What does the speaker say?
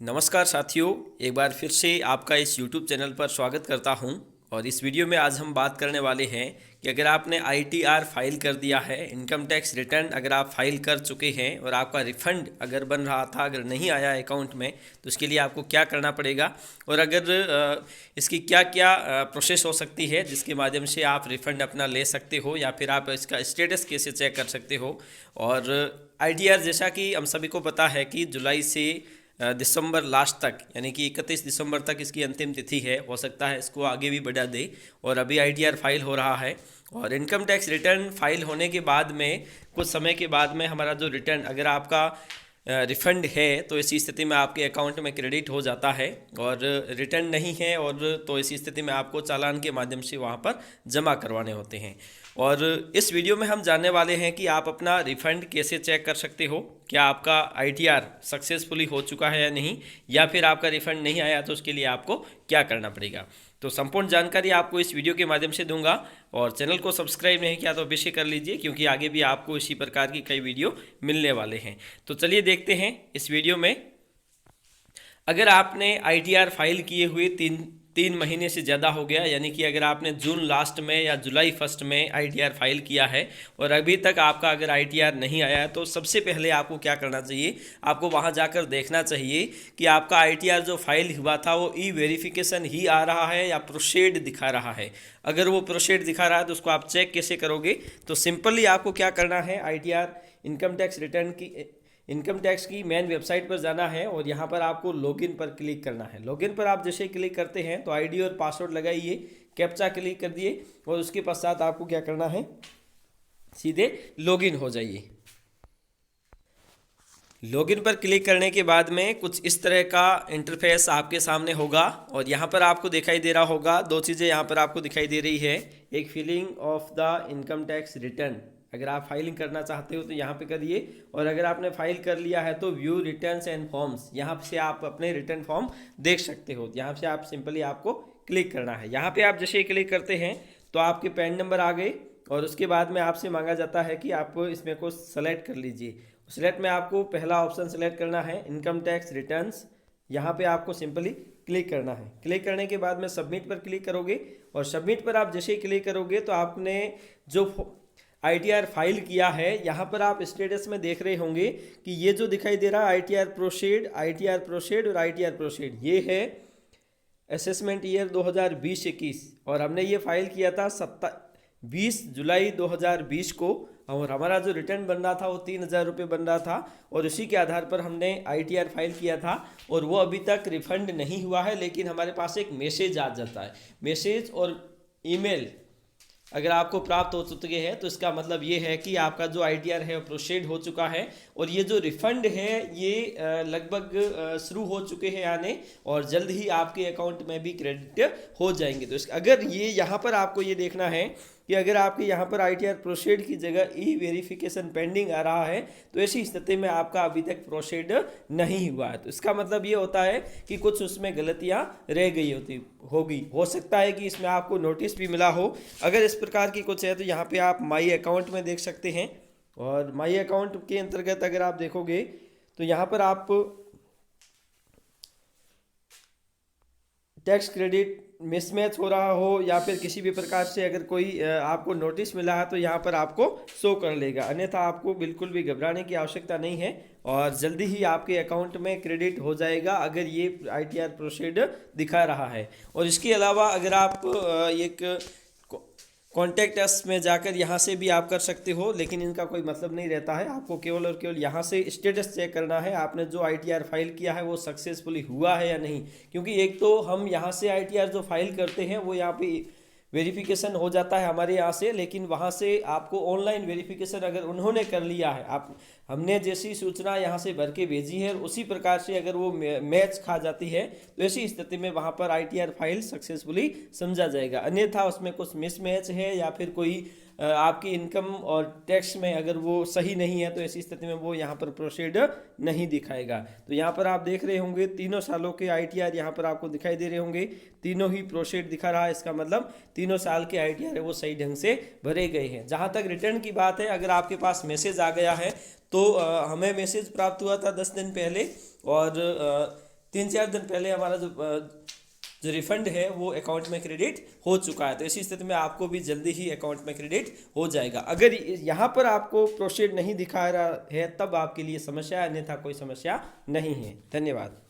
नमस्कार साथियों, एक बार फिर से आपका इस YouTube चैनल पर स्वागत करता हूं। और इस वीडियो में आज हम बात करने वाले हैं कि अगर आपने ITR फाइल कर दिया है, इनकम टैक्स रिटर्न अगर आप फाइल कर चुके हैं और आपका रिफंड अगर बन रहा था, अगर नहीं आया अकाउंट में, तो इसके लिए आपको क्या करना पड़ेगा और अगर इसकी क्या क्या प्रोसेस हो सकती है जिसके माध्यम से आप रिफ़ंड अपना ले सकते हो या फिर आप इसका स्टेटस कैसे चेक कर सकते हो। और ITR जैसा कि हम सभी को पता है कि जुलाई से दिसंबर लास्ट तक, यानी कि 31 दिसंबर तक इसकी अंतिम तिथि है। हो सकता है इसको आगे भी बढ़ा दे। और अभी ITR फाइल हो रहा है और इनकम टैक्स रिटर्न फाइल होने के बाद में कुछ समय के बाद में हमारा जो रिटर्न अगर आपका रिफ़ंड है तो इसी स्थिति में आपके अकाउंट में क्रेडिट हो जाता है, और रिटर्न नहीं है और तो इसी स्थिति में आपको चालान के माध्यम से वहाँ पर जमा करवाने होते हैं। और इस वीडियो में हम जानने वाले हैं कि आप अपना रिफ़ंड कैसे चेक कर सकते हो, क्या आपका ITR सक्सेसफुली हो चुका है या नहीं, या फिर आपका रिफ़ंड नहीं आया तो उसके लिए आपको क्या करना पड़ेगा। तो संपूर्ण जानकारी आपको इस वीडियो के माध्यम से दूंगा। और चैनल को सब्सक्राइब नहीं किया तो अवश्य कर लीजिए, क्योंकि आगे भी आपको इसी प्रकार की कई वीडियो मिलने वाले हैं। तो चलिए देखते हैं इस वीडियो में। अगर आपने ITR फाइल किए हुए तीन महीने से ज़्यादा हो गया, यानी कि अगर आपने जून लास्ट में या जुलाई फर्स्ट में ITR फाइल किया है और अभी तक आपका अगर ITR नहीं आया है, तो सबसे पहले आपको क्या करना चाहिए, आपको वहां जाकर देखना चाहिए कि आपका ITR जो फाइल हुआ था वो ई-वेरिफिकेशन ही आ रहा है या प्रोसीड दिखा रहा है। अगर वो प्रोसीड दिखा रहा है तो उसको आप चेक कैसे करोगे। तो सिंपली आपको क्या करना है, ITR इनकम टैक्स रिटर्न की इनकम टैक्स की मेन वेबसाइट पर जाना है और यहाँ पर आपको लॉगिन पर क्लिक करना है। लॉगिन पर आप जैसे ही क्लिक करते हैं तो ID और पासवर्ड लगाइए, कैप्चा क्लिक कर दिए और उसके पश्चात आपको क्या करना है, सीधे लॉगिन हो जाइए। लॉगिन पर क्लिक करने के बाद में कुछ इस तरह का इंटरफेस आपके सामने होगा और यहाँ पर आपको दिखाई दे रहा होगा, दो चीज़ें यहाँ पर आपको दिखाई दे रही है। एक filling of the income tax return, अगर आप फाइलिंग करना चाहते हो तो यहाँ पे करिए, और अगर आपने फाइल कर लिया है तो व्यू रिटर्न्स एंड फॉर्म्स, यहाँ से आप अपने रिटर्न फॉर्म देख सकते हो। यहाँ से आप सिंपली आपको क्लिक करना है। यहाँ पे आप जैसे ही क्लिक करते हैं तो आपके पैन नंबर आ गए और उसके बाद में आपसे मांगा जाता है कि आप इसमें को सेलेक्ट कर लीजिए। सेलेक्ट में आपको पहला ऑप्शन सेलेक्ट करना है, इनकम टैक्स रिटर्न्स। यहाँ पे आपको सिंपली क्लिक करना है। क्लिक करने के बाद में सबमिट पर क्लिक करोगे और सबमिट पर आप जैसे ही क्लिक करोगे तो आपने जो ITR फाइल किया है, यहाँ पर आप स्टेटस में देख रहे होंगे कि ये जो दिखाई दे रहा है ITR प्रोसीड, ITR प्रोसीड और ITR प्रोसीड, ये है असेसमेंट ईयर 2020-21 और हमने ये फाइल किया था 20 जुलाई 2020 को और हमारा जो रिटर्न बन रहा था वो 3,000 रुपये बन रहा था और उसी के आधार पर हमने ITR फाइल किया था और वो अभी तक रिफंड नहीं हुआ है। लेकिन हमारे पास एक मैसेज आ जाता है, मैसेज और ईमेल अगर आपको प्राप्त हो चुके हैं तो इसका मतलब ये है कि आपका जो ITR है वो प्रोसीड हो चुका है और ये जो रिफंड है ये लगभग शुरू हो चुके हैं आने और जल्द ही आपके अकाउंट में भी क्रेडिट हो जाएंगे। तो अगर ये यहाँ पर आपको ये देखना है कि अगर आपके यहाँ पर ITR प्रोसीड की जगह ई-वेरिफिकेशन पेंडिंग आ रहा है तो ऐसी स्थिति में आपका अभी तक प्रोसीड नहीं हुआ है। तो इसका मतलब ये होता है कि कुछ उसमें गलतियाँ रह गई होगी। हो सकता है कि इसमें आपको नोटिस भी मिला हो। अगर इस प्रकार की कुछ है तो यहाँ पे आप माई अकाउंट में देख सकते हैं और माई अकाउंट के अंतर्गत अगर आप देखोगे तो यहाँ पर आप टैक्स क्रेडिट मिसमैच हो रहा हो या फिर किसी भी प्रकार से अगर कोई आपको नोटिस मिला है तो यहाँ पर आपको शो कर लेगा, अन्यथा आपको बिल्कुल भी घबराने की आवश्यकता नहीं है और जल्दी ही आपके अकाउंट में क्रेडिट हो जाएगा अगर ये ITR प्रोसीड दिखा रहा है। और इसके अलावा अगर आप एक कॉन्टैक्ट अस में जाकर यहाँ से भी आप कर सकते हो, लेकिन इनका कोई मतलब नहीं रहता है। आपको केवल और केवल यहाँ से स्टेटस चेक करना है, आपने जो ITR फाइल किया है वो सक्सेसफुली हुआ है या नहीं। क्योंकि एक तो हम यहाँ से ITR जो फाइल करते हैं वो यहाँ पे वेरिफिकेशन हो जाता है हमारे यहाँ से, लेकिन वहाँ से आपको ऑनलाइन वेरिफिकेशन अगर उन्होंने कर लिया है, आप हमने जैसी सूचना यहाँ से भर के भेजी है उसी प्रकार से अगर वो मैच खा जाती है तो ऐसी स्थिति में वहाँ पर ITR फाइल सक्सेसफुली समझा जाएगा। अन्यथा उसमें कुछ मिसमैच है या फिर कोई आपकी इनकम और टैक्स में अगर वो सही नहीं है तो ऐसी स्थिति में वो यहाँ पर प्रोसीड नहीं दिखाएगा। तो यहाँ पर आप देख रहे होंगे तीनों सालों के ITR यहाँ पर आपको दिखाई दे रहे होंगे, तीनों ही प्रोसीड दिखा रहा है। इसका मतलब तीनों साल के ITR है वो सही ढंग से भरे गए हैं। जहाँ तक रिटर्न की बात है, अगर आपके पास मैसेज आ गया है तो हमें मैसेज प्राप्त हुआ था 10 दिन पहले और 3-4 दिन पहले हमारा जो रिफंड है वो अकाउंट में क्रेडिट हो चुका है। तो इसी स्थिति में आपको भी जल्दी ही अकाउंट में क्रेडिट हो जाएगा। अगर यहाँ पर आपको प्रोसीड नहीं दिखा रहा है तब आपके लिए समस्या है, अन्यथा कोई समस्या नहीं है। धन्यवाद।